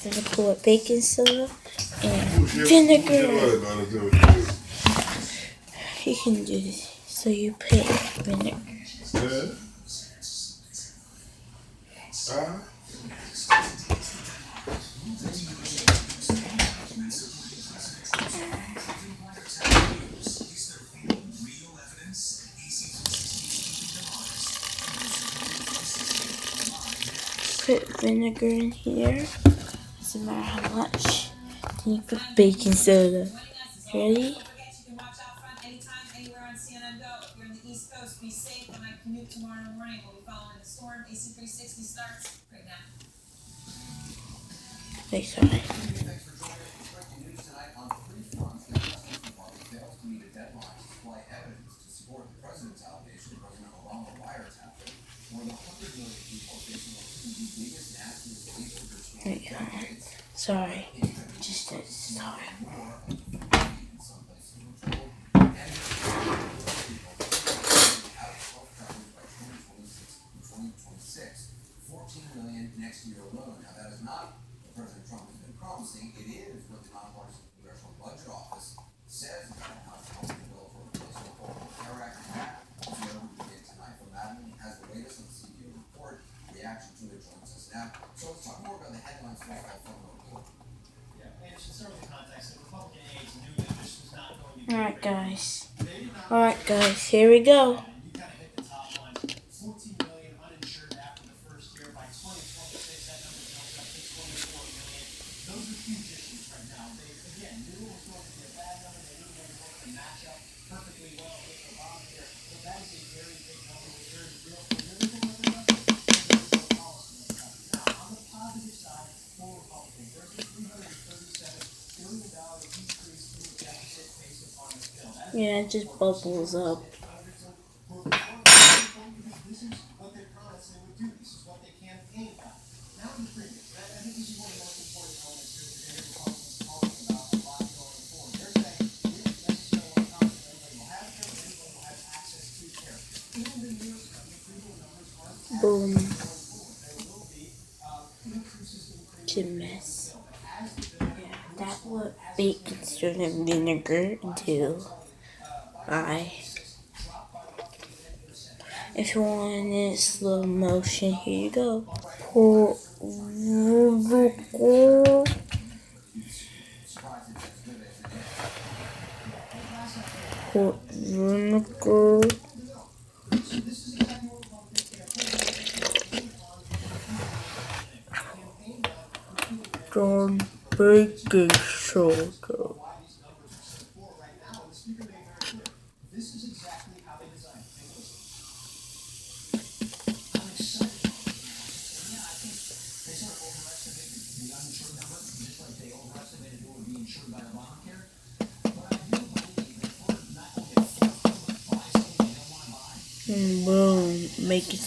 gonna put baking soda and vinegar. You can do this. So you put vinegar. Put vinegar in here. Doesn't matter how much. Then you put baking soda. Ready? Wait, sorry. Wait, sorry. Just a sorry. $14 million next year alone. Now that is not what President Trump has been promising. It is what the nonpartisan Congressional Budget Office says about how to help the bill for replacement for the Care Act. That is where we begin tonight. From Madeline has the latest on the CBO report. Reaction to it joins us now. So let's talk more about the headlines first of all from the report. Yeah, and it should serve the context that Republican aides knew that this was not going to be. Alright guys, here we go. Yeah, it just bubbles up. Boom. It's a mess. Yeah, that's what baking soda and vinegar do. Bye. If you want it in slow motion, here you go. Put vinegar. Put vinegar. Then baking soda. Boom, make it